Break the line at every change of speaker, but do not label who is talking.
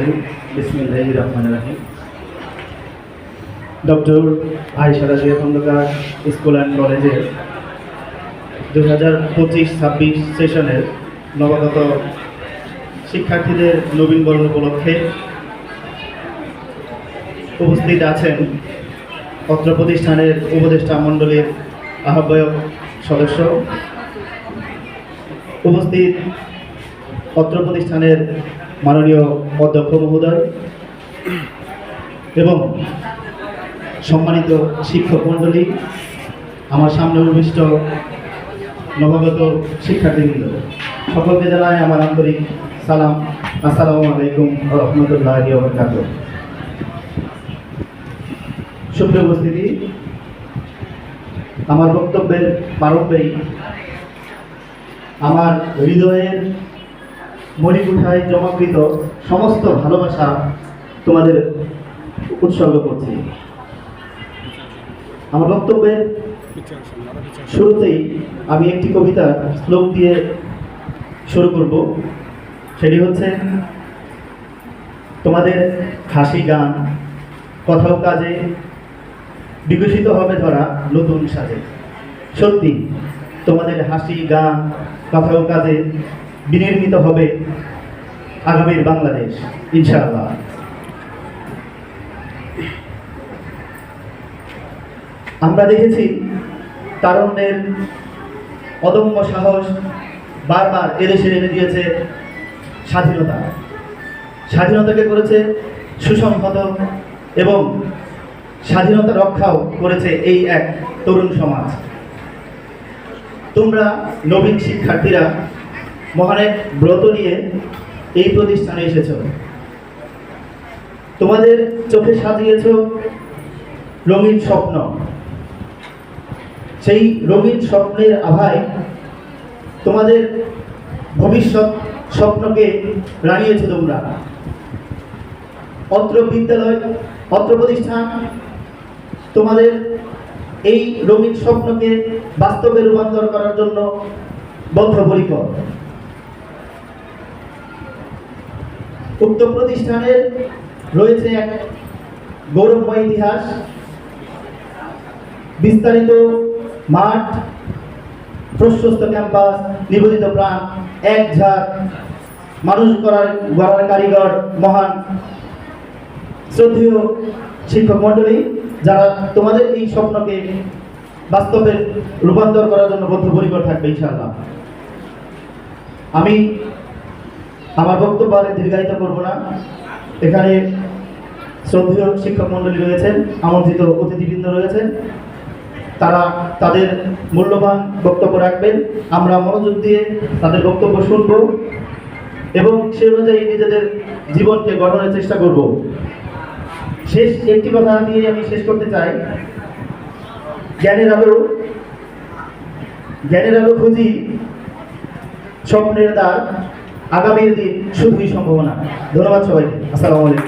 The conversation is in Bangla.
রহিম বিসমিল্লাহির রহমানির রহিম। Doctor Ayesha Razia Khandakar school and কলেজের 2025-26 সেশনের নবাগত শিক্ষার্থীদের নবীনবরণ উপলক্ষে উপস্থিত আছেন অত্র প্রতিষ্ঠানের উপদেষ্টা মণ্ডলীর আহ্বায়ক সদস্য, উপস্থিত অত্র প্রতিষ্ঠানের মাননীয় অধ্যক্ষ মহোদয় এবং সম্মানিত শিক্ষক মণ্ডলী, আমার সামনে উপবিষ্ট নবাগত শিক্ষার্থীবৃন্দ, সকলকে জানাই আমার আন্তরিক সালাম। আসসালামু আলাইকুম ওয়া রাহমাতুল্লাহি ওয়া বারাকাতুহু। সুপ্রিয় উপস্থিতি, আমার বক্তব্যের প্রারম্ভেই আমার হৃদয়ের মণিকুঠায় জমাকৃত সমস্ত ভালোবাসা তোমাদের উৎসর্গ করছি। আমার বক্তব্যের শুরুতেই আমি একটি কবিতার শ্লোক দিয়ে শুরু করব। সেটি হচ্ছে, তোমাদের হাসি গান কথাও কাজে বিকশিত হবে ধরা নতুন সাজে। সত্যি তোমাদের হাসি গান কথাও কাজে বিনির্মিত হবে আগামীর বাংলাদেশ, ইনশাআল্লাহ। আমরা দেখেছি তারুণ্যের অদম্য সাহস বারবার এদেশে এনে দিয়েছে স্বাধীনতা। স্বাধীনতাকে করেছে সুসংহত এবং স্বাধীনতা রক্ষাও করেছে এই এক তরুণ সমাজ। তোমরা নবীন শিক্ষার্থীরা মহান এক ব্রত নিয়ে এই প্রতিষ্ঠানে এসেছ। তোমাদের চোখে সাজিয়েছ রঙিন স্বপ্ন। সেই রঙিন স্বপ্নের আভায় তোমাদের ভবিষ্যৎ স্বপ্নকে রাঙিয়েছ তোমরা। অত্র বিদ্যালয়, অত্র প্রতিষ্ঠান তোমাদের এই রঙিন স্বপ্নকে বাস্তবে রূপান্তর করার জন্য বদ্ধপরিকর। উক্ত প্রতিষ্ঠানের রয়েছে এক গৌরবময় ইতিহাস, বিস্তারিত মাঠ, প্রশস্ত ক্যাম্পাস, নিবেদিত প্রাণ, এক ঝাঁক মানুষ গড়ার কারিগর, মহান শ্রদ্ধেয় শিক্ষক মণ্ডলী, যারা তোমাদের এই স্বপ্নকে বাস্তবে রূপান্তর করার জন্য বদ্ধপরিকর থাকবে ইনশাআল্লাহ। আমি আমার বক্তব্য আর দীর্ঘায়িত করব না। এখানে শ্রদ্ধেয় শিক্ষক মণ্ডলী রয়েছেন, আমন্ত্রিত অতিথিবৃন্দ রয়েছেন, তারা তাদের মূল্যবান বক্তব্য রাখবেন। আমরা মনোযোগ দিয়ে তাদের বক্তব্য শুনব এবং সে অনুযায়ী নিজেদের জীবনকে গঠনের চেষ্টা করব। শেষ একটি কথা দিয়ে আমি শেষ করতে চাই, জ্ঞানের আলো খুঁজি, স্বপ্নের দ্বার, আগামীর দিন শুধুই সম্ভাবনা। ধন্যবাদ সবাইকে। আসসালামু আলাইকুম।